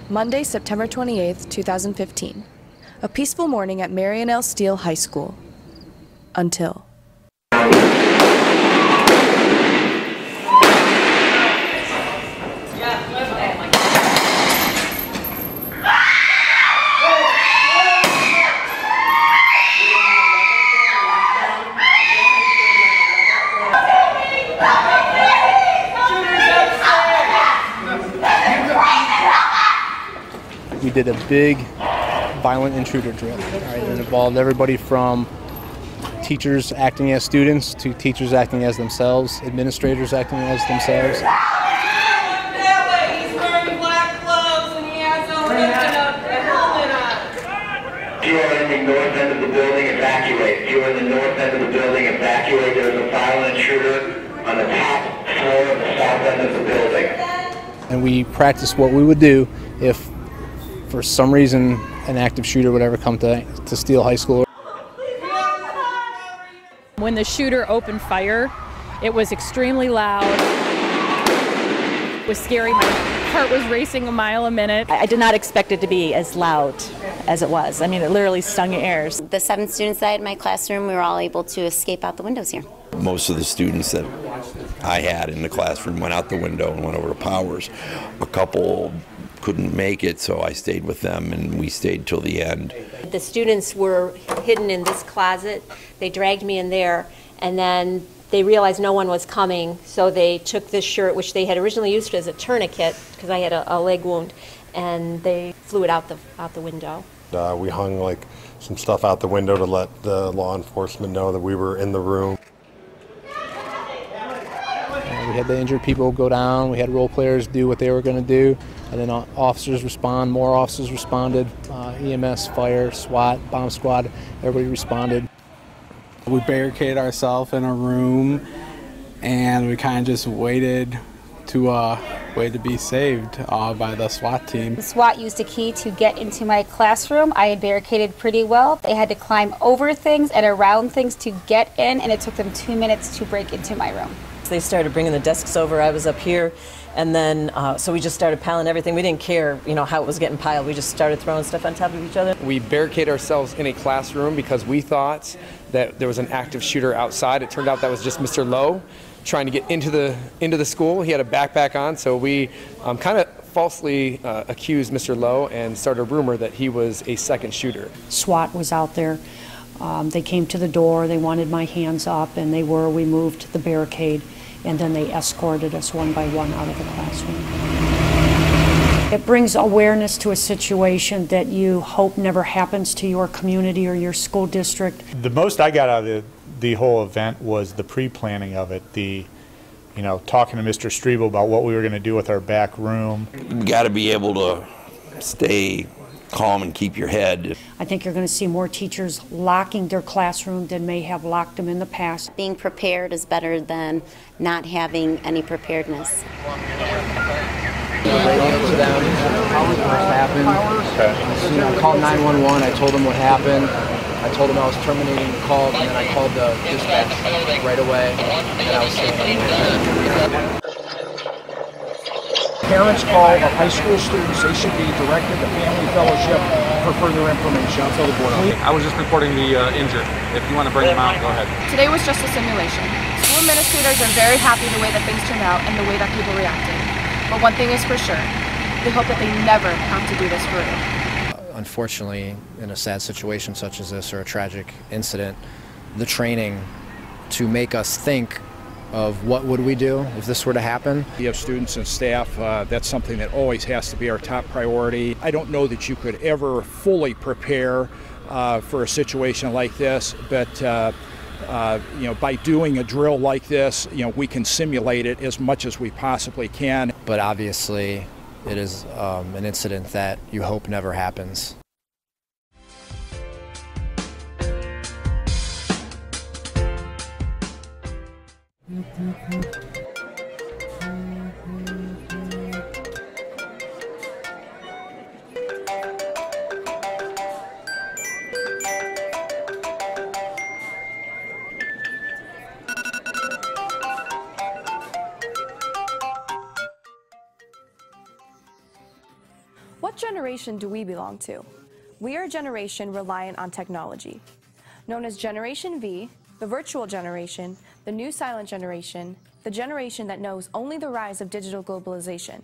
Monday, September 28th, 2015. A peaceful morning at Marion L. Steele High School. Until. We did a big violent intruder drill. Right? It involved everybody from teachers acting as students to teachers acting as themselves, administrators acting as themselves. He's wearing black gloves and he has a helmet on. If you are in the north end of the building, evacuate. If you are in the north end of the building, evacuate. There's a violent intruder on the top floor of the south end of the building. And we practiced what we would do if for some reason an active shooter would ever come to Steele High School. When the shooter opened fire, it was extremely loud. It was scary. My heart was racing a mile a minute. I did not expect it to be as loud as it was. I mean, it literally stung your ears. The 7 students that I had in my classroom, we were all able to escape out the windows here. Most of the students that I had in the classroom went out the window and went over to Powers. A couple couldn't make it, so I stayed with them and we stayed till the end. The students were hidden in this closet. They dragged me in there, and then they realized no one was coming, so they took this shirt, which they had originally used as a tourniquet because I had a leg wound, and they flew it out the window. We hung like some stuff out the window to let the law enforcement know that we were in the room. We had the injured people go down, we had role players do what they were going to do, and then officers respond, more officers responded, EMS, fire, SWAT, bomb squad, everybody responded. We barricaded ourselves in a room and we kind of just waited to be saved by the SWAT team. The SWAT used a key to get into my classroom. I had barricaded pretty well. They had to climb over things and around things to get in, and it took them 2 minutes to break into my room. They started bringing the desks over. I was up here, and then so we just started piling everything. We didn't care, how it was getting piled. We just started throwing stuff on top of each other. We barricaded ourselves in a classroom because we thought that there was an active shooter outside. It turned out that was just Mr. Lowe trying to get into the school. He had a backpack on, so we kind of falsely accused Mr. Lowe and started a rumor that he was a second shooter. SWAT was out there. They came to the door. They wanted my hands up, and we moved the barricade, and then they escorted us one by one out of the classroom. It brings awareness to a situation that you hope never happens to your community or your school district. The most I got out of the whole event was the pre-planning of it, talking to Mr. Strebel about what we were going to do with our back room. You got to be able to stay calm and keep your head. I think you're going to see more teachers locking their classroom than may have locked them in the past. Being prepared is better than not having any preparedness. Radio to them, what happened. I called 911, I told them what happened. I told them I was terminating the call, and then I called the dispatch right away, and I was saying, parents call of high school students, they should be directed to Family Fellowship for further information. I'll tell the board on that. I was just reporting the injured. If you want to bring them out, go ahead. Today was just a simulation. School administrators are very happy the way that things turned out and the way that people reacted. But one thing is for sure, they hope that they never have to do this for real. Unfortunately, in a sad situation such as this or a tragic incident, the training to make us think of what would we do if this were to happen. You have students and staff, that's something that always has to be our top priority. I don't know that you could ever fully prepare for a situation like this, but by doing a drill like this, we can simulate it as much as we possibly can. But obviously, it is an incident that you hope never happens. What What generation do we belong to? We are a generation reliant on technology. Known as Generation V, the virtual generation, the new silent generation, the generation that knows only the rise of digital globalization.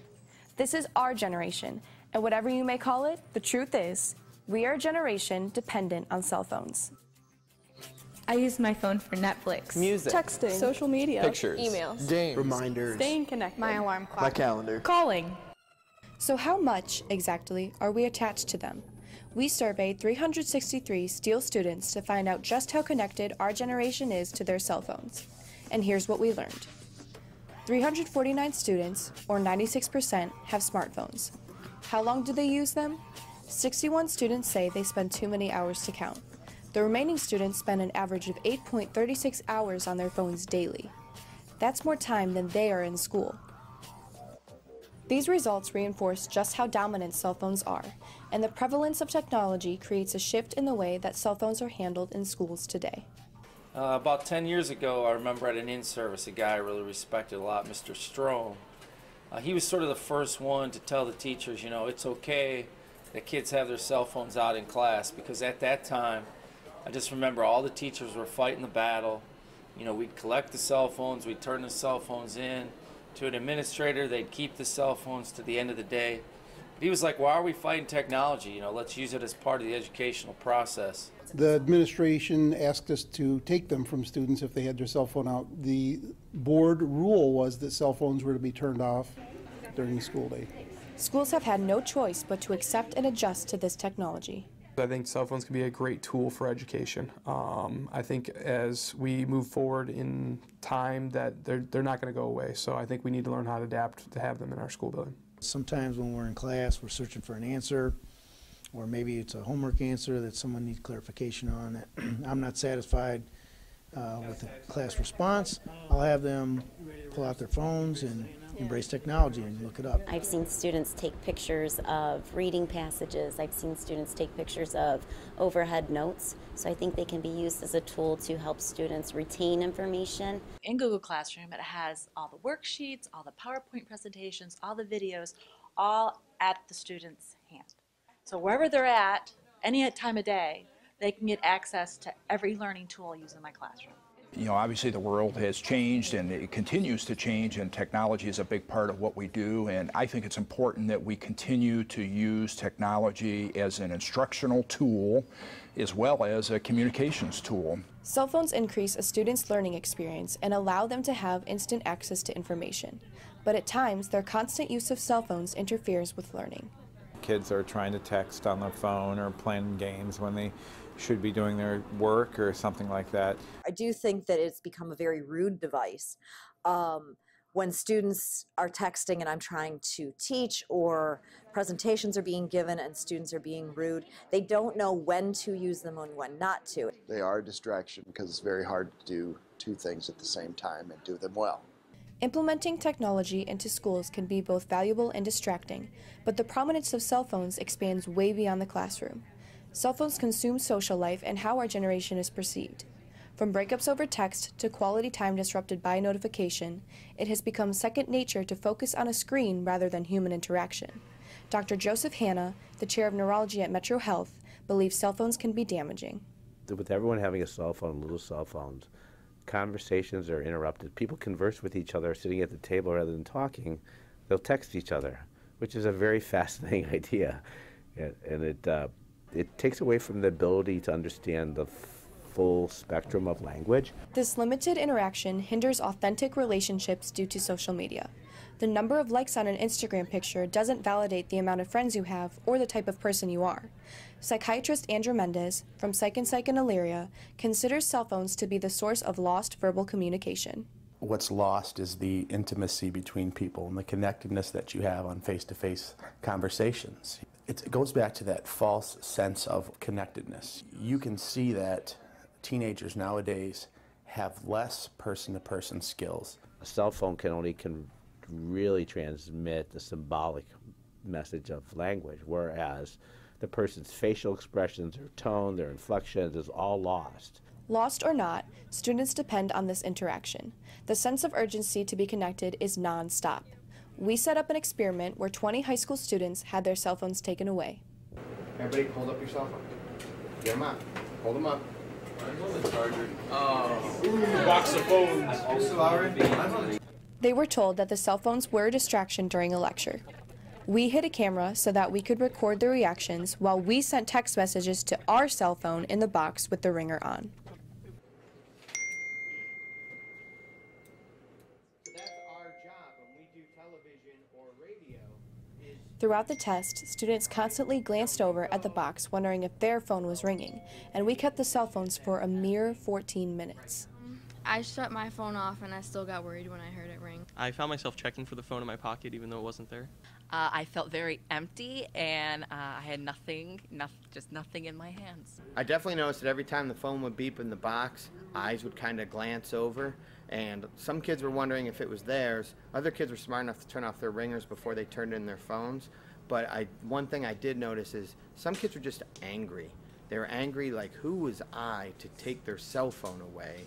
This is our generation, and whatever you may call it, the truth is, we are a generation dependent on cell phones. I use my phone for Netflix, music, texting, social media, pictures, emails, games, reminders, staying connected, my alarm clock, my calendar, calling. So how much, exactly, are we attached to them? We surveyed 363 Steele students to find out just how connected our generation is to their cell phones. And here's what we learned. 349 students, or 96%, have smartphones. How long do they use them? 61 students say they spend too many hours to count. The remaining students spend an average of 8.36 hours on their phones daily. That's more time than they are in school. These results reinforce just how dominant cell phones are, and the prevalence of technology creates a shift in the way that cell phones are handled in schools today. About 10 years ago, I remember at an in-service, a guy I really respected a lot, Mr. Strome. He was sort of the first one to tell the teachers, you know, it's okay that kids have their cell phones out in class, because at that time, I just remember all the teachers were fighting the battle. You know, we'd collect the cell phones, we'd turn the cell phones in to an administrator, they'd keep the cell phones to the end of the day. But he was like, why are we fighting technology? You know, let's use it as part of the educational process. The administration asked us to take them from students if they had their cell phone out. The board rule was that cell phones were to be turned off during the school day. Schools have had no choice but to accept and adjust to this technology. I think cell phones can be a great tool for education. I think as we move forward in time that they're not going to go away. So I think we need to learn how to adapt to have them in our school building. Sometimes when we're in class, we're searching for an answer, or maybe it's a homework answer that someone needs clarification on that I'm not satisfied with the class response. I'll have them pull out their phones and embrace technology and look it up. I've seen students take pictures of reading passages. I've seen students take pictures of overhead notes. So I think they can be used as a tool to help students retain information. In Google Classroom, it has all the worksheets, all the PowerPoint presentations, all the videos, all at the student's hand. So wherever they're at, any time of day, they can get access to every learning tool used in my classroom. You know, obviously the world has changed and it continues to change, and technology is a big part of what we do, and I think it's important that we continue to use technology as an instructional tool as well as a communications tool. Cell phones increase a student's learning experience and allow them to have instant access to information. But at times, their constant use of cell phones interferes with learning. Kids are trying to text on their phone or playing games when they should be doing their work or something like that. I do think that it's become a very rude device. When students are texting and I'm trying to teach, or presentations are being given and students are being rude, they don't know when to use them and when not to. They are a distraction because it's very hard to do two things at the same time and do them well. Implementing technology into schools can be both valuable and distracting, but the prominence of cell phones expands way beyond the classroom. Cell phones consume social life and how our generation is perceived. From breakups over text to quality time disrupted by notification, it has become second nature to focus on a screen rather than human interaction. Dr. Joseph Hanna, the chair of neurology at Metro Health, believes cell phones can be damaging. With everyone having a cell phone, little cell phones, conversations are interrupted. People converse with each other sitting at the table rather than talking. They'll text each other, which is a very fascinating idea. And it takes away from the ability to understand the full spectrum of language. This limited interaction hinders authentic relationships due to social media. The number of likes on an Instagram picture doesn't validate the amount of friends you have or the type of person you are. Psychiatrist Andrew Mendez from Psych and Elyria considers cell phones to be the source of lost verbal communication. What's lost is the intimacy between people and the connectedness that you have on face-to-face conversations. It goes back to that false sense of connectedness. You can see that teenagers nowadays have less person-to-person skills. A cell phone can really transmit the symbolic message of language, whereas the person's facial expressions, their tone, their inflections is all lost. Lost or not, students depend on this interaction. The sense of urgency to be connected is non-stop. We set up an experiment where 20 high school students had their cell phones taken away. Everybody hold up your cell phone. Get them up. Hold them up. Box of phones. They were told that the cell phones were a distraction during a lecture. We hid a camera so that we could record their reactions while we sent text messages to our cell phone in the box with the ringer on. Throughout the test, students constantly glanced over at the box wondering if their phone was ringing, and we kept the cell phones for a mere 14 minutes. I shut my phone off and I still got worried when I heard it ring. I found myself checking for the phone in my pocket even though it wasn't there. I felt very empty and I had just nothing in my hands. I definitely noticed that every time the phone would beep in the box, eyes would kind of glance over, and some kids were wondering if it was theirs. Other kids were smart enough to turn off their ringers before they turned in their phones. But one thing I did notice is some kids were just angry. They were angry like, who was I to take their cell phone away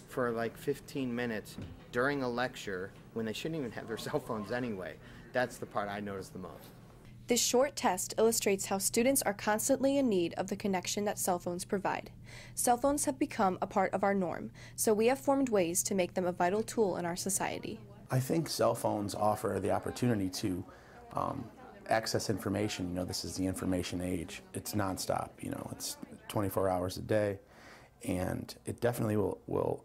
for like 15 minutes during a lecture when they shouldn't even have their cell phones anyway. That's the part I noticed the most. This short test illustrates how students are constantly in need of the connection that cell phones provide. Cell phones have become a part of our norm, so we have formed ways to make them a vital tool in our society. I think cell phones offer the opportunity to access information. You know, this is the information age. It's nonstop, you know, it's 24 hours a day, and it definitely will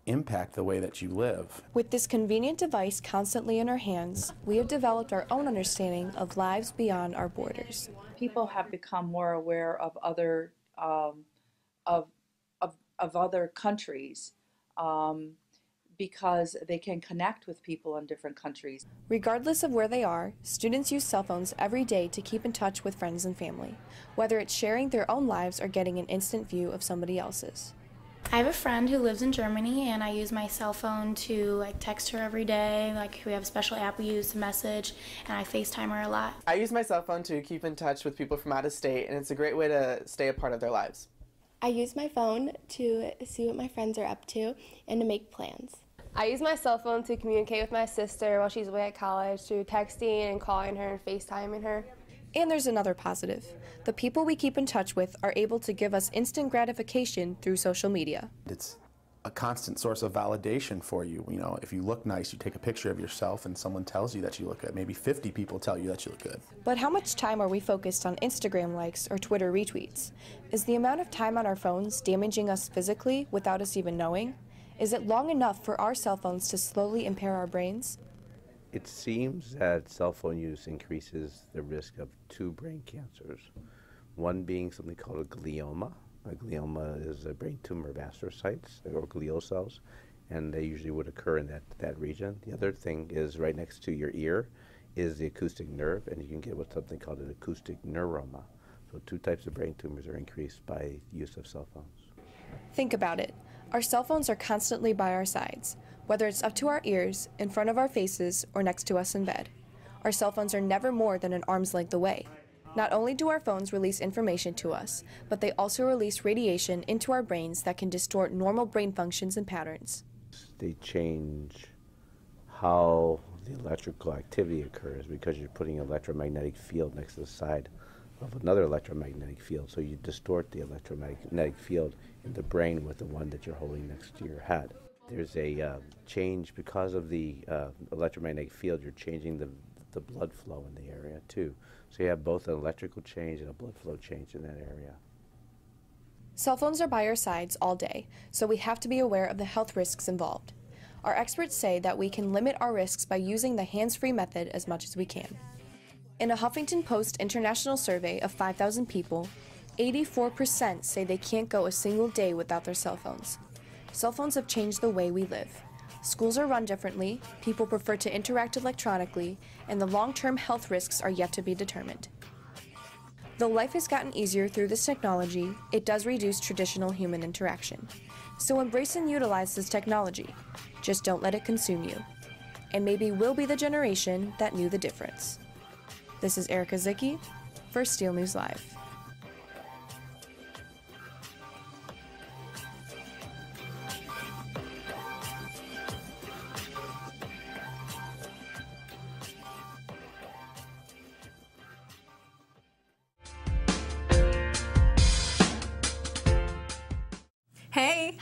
impact the way that you live. With this convenient device constantly in our hands, we have developed our own understanding of lives beyond our borders. People have become more aware of other other countries because they can connect with people in different countries. Regardless of where they are, students use cell phones every day to keep in touch with friends and family, whether it's sharing their own lives or getting an instant view of somebody else's. I have a friend who lives in Germany, and I use my cell phone to text her every day. We have a special app we use to message, and I FaceTime her a lot. I use my cell phone to keep in touch with people from out of state, and it's a great way to stay a part of their lives. I use my phone to see what my friends are up to and to make plans. I use my cell phone to communicate with my sister while she's away at college through texting and calling her and FaceTiming her. And there's another positive. The people we keep in touch with are able to give us instant gratification through social media. It's a constant source of validation for you. You know, if you look nice, you take a picture of yourself and someone tells you that you look good. Maybe 50 people tell you that you look good. But how much time are we focused on Instagram likes or Twitter retweets? Is the amount of time on our phones damaging us physically without us even knowing? Is it long enough for our cell phones to slowly impair our brains? It seems that cell phone use increases the risk of 2 brain cancers, one being something called a glioma. A glioma is a brain tumor of astrocytes or glial cells, and they usually would occur in that region. The other thing is right next to your ear is the acoustic nerve, and you can get what's something called an acoustic neuroma. So 2 types of brain tumors are increased by use of cell phones. Think about it. Our cell phones are constantly by our sides, whether it's up to our ears, in front of our faces, or next to us in bed. Our cell phones are never more than an arm's length away. Not only do our phones release information to us, but they also release radiation into our brains that can distort normal brain functions and patterns. They change how the electrical activity occurs because you're putting an electromagnetic field next to the side of another electromagnetic field. So you distort the electromagnetic field in the brain with the one that you're holding next to your head. There's a change because of the electromagnetic field. You're changing the blood flow in the area too. So you have both an electrical change and a blood flow change in that area. Cell phones are by our sides all day, so we have to be aware of the health risks involved. Our experts say that we can limit our risks by using the hands-free method as much as we can. In a Huffington Post international survey of 5,000 people, 84% say they can't go a single day without their cell phones. Cell phones have changed the way we live. Schools are run differently, people prefer to interact electronically, and the long-term health risks are yet to be determined. Though life has gotten easier through this technology, it does reduce traditional human interaction. So embrace and utilize this technology. Just don't let it consume you. And maybe we'll be the generation that knew the difference. This is Erica Zichi for Steel News Live.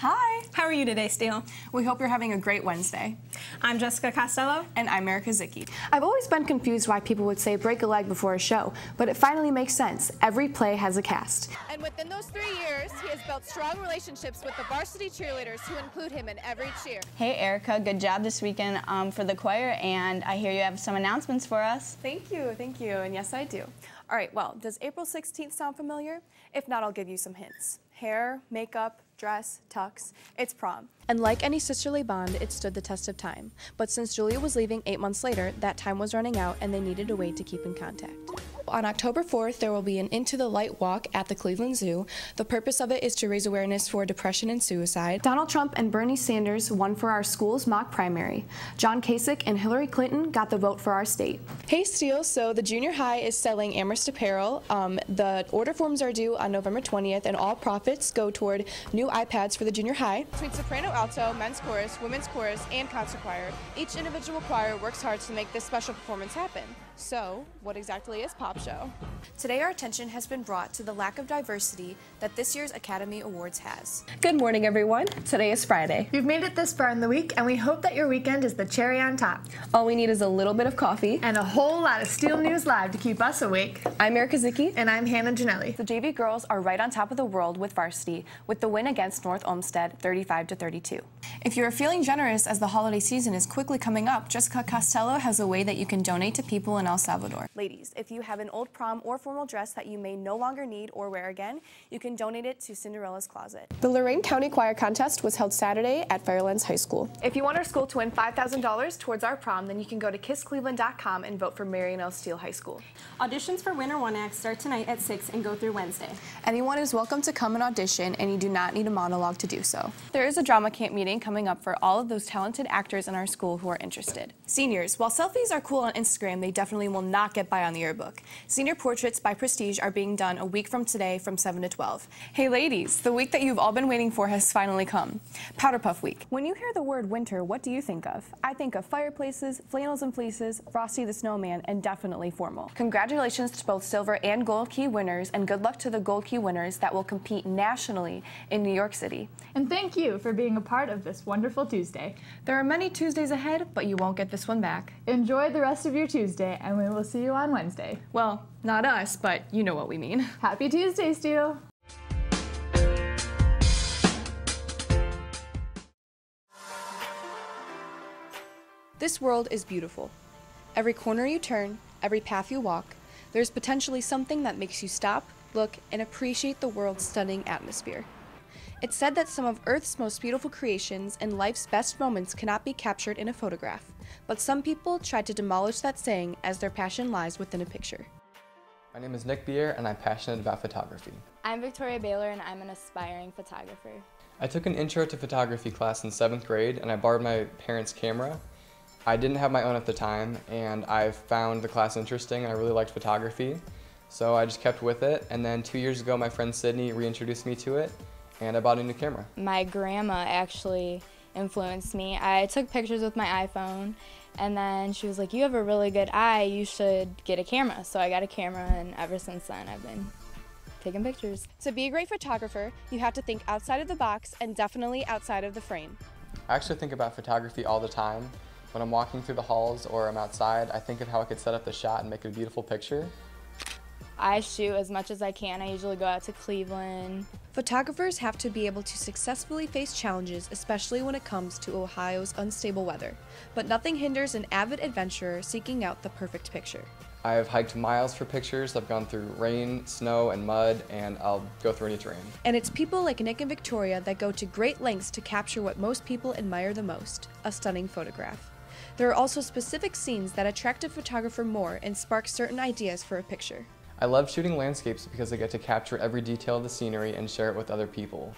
Hi! How are you today, Steele? We hope you're having a great Wednesday. I'm Jessica Costello. And I'm Erica Zichi. I've always been confused why people would say break a leg before a show, but it finally makes sense. Every play has a cast. And within those 3 years, he has built strong relationships with the varsity cheerleaders who include him in every cheer. Hey Erica, good job this weekend for the choir, and I hear you have some announcements for us. Thank you, and yes I do. All right, well, does April 16th sound familiar? If not, I'll give you some hints. Hair, makeup, dress, tux, it's prom. And like any sisterly bond, it stood the test of time. But since Julia was leaving 8 months later, that time was running out and they needed a way to keep in contact. On October 4th, there will be an Into the Light walk at the Cleveland Zoo. The purpose of it is to raise awareness for depression and suicide. Donald Trump and Bernie Sanders won for our school's mock primary. John Kasich and Hillary Clinton got the vote for our state. Hey Steele, so the junior high is selling Amherst apparel. The order forms are due on November 20th and all profits go toward new iPads for the junior high. Between soprano, alto, men's chorus, women's chorus, and concert choir, each individual choir works hard to make this special performance happen. So, what exactly is Pop Show? Today our attention has been brought to the lack of diversity that this year's Academy Awards has. Good morning everyone, today is Friday. You've made it this far in the week and we hope that your weekend is the cherry on top. All we need is a little bit of coffee. And a whole lot of Steele News Live to keep us awake. I'm Erica Zichi. And I'm Hannah Janelli. The JV girls are right on top of the world with varsity with the win against North Olmsted 35-32. If you are feeling generous as the holiday season is quickly coming up, Jessica Costello has a way that you can donate to people in El Salvador. Ladies, if you have an old prom or formal dress that you may no longer need or wear again, you can donate it to Cinderella's Closet. The Lorain County Choir Contest was held Saturday at Firelands High School. If you want our school to win $5,000 towards our prom, then you can go to kisscleveland.com and vote for Marion L. Steele High School. Auditions for Winter One Act start tonight at 6 and go through Wednesday. Anyone is welcome to come and audition, and you do not need a monologue to do so. There is a drama camp meeting coming up for all of those talented actors in our school who are interested. Seniors, while selfies are cool on Instagram, they definitely will not get by on the yearbook. Senior portraits by Prestige are being done a week from today from 7 to 12. Hey ladies, the week that you've all been waiting for has finally come. Powder Puff Week. When you hear the word winter, what do you think of? I think of fireplaces, flannels and fleeces, Frosty the Snowman, and definitely formal. Congratulations to both silver and gold key winners, and good luck to the gold key winners that will compete nationally in New York City. And thank you for being a part of this wonderful Tuesday. There are many Tuesdays ahead, but you won't get this one back. Enjoy the rest of your Tuesday, and we will see you on Wednesday. Well, not us, but you know what we mean. Happy Tuesday, Steele! This world is beautiful. Every corner you turn, every path you walk, there's potentially something that makes you stop, look, and appreciate the world's stunning atmosphere. It's said that some of Earth's most beautiful creations and life's best moments cannot be captured in a photograph, but some people try to demolish that saying as their passion lies within a picture. My name is Nick Beer and I'm passionate about photography. I'm Victoria Baylor and I'm an aspiring photographer. I took an intro to photography class in 7th grade and I borrowed my parents' camera. I didn't have my own at the time and I found the class interesting and I really liked photography. So I just kept with it, and then 2 years ago my friend Sydney reintroduced me to it and I bought a new camera. My grandma actually influenced me. I took pictures with my iPhone and then she was like, you have a really good eye, you should get a camera. So I got a camera and ever since then I've been taking pictures. To be a great photographer, you have to think outside of the box and definitely outside of the frame. I actually think about photography all the time. When I'm walking through the halls or I'm outside, I think of how I could set up the shot and make a beautiful picture. I shoot as much as I can. I usually go out to Cleveland. Photographers have to be able to successfully face challenges, especially when it comes to Ohio's unstable weather. But nothing hinders an avid adventurer seeking out the perfect picture. I've hiked miles for pictures. I've gone through rain, snow, and mud, and I'll go through any terrain. And it's people like Nick and Victoria that go to great lengths to capture what most people admire the most, a stunning photograph. There are also specific scenes that attract a photographer more and spark certain ideas for a picture. I love shooting landscapes because I get to capture every detail of the scenery and share it with other people.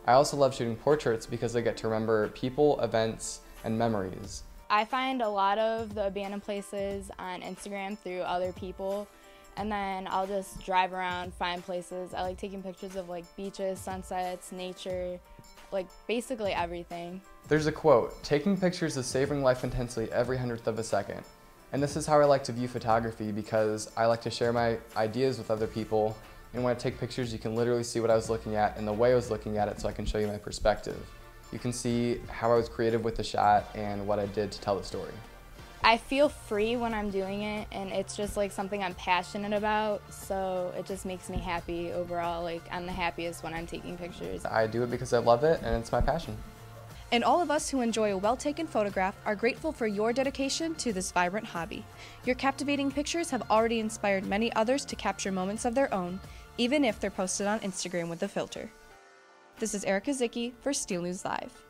I also love shooting portraits because I get to remember people, events, and memories. I find a lot of the abandoned places on Instagram through other people, and then I'll just drive around, find places. I like taking pictures of like beaches, sunsets, nature, like basically everything. There's a quote, "Taking pictures is savoring life intensely every 100th of a second." And this is how I like to view photography because I like to share my ideas with other people, and when I take pictures you can literally see what I was looking at and the way I was looking at it so I can show you my perspective. You can see how I was creative with the shot and what I did to tell the story. I feel free when I'm doing it, and it's just like something I'm passionate about, so it just makes me happy overall. Like, I'm the happiest when I'm taking pictures. I do it because I love it and it's my passion. And all of us who enjoy a well-taken photograph are grateful for your dedication to this vibrant hobby. Your captivating pictures have already inspired many others to capture moments of their own, even if they're posted on Instagram with a filter. This is Erica Zichi for Steel News Live.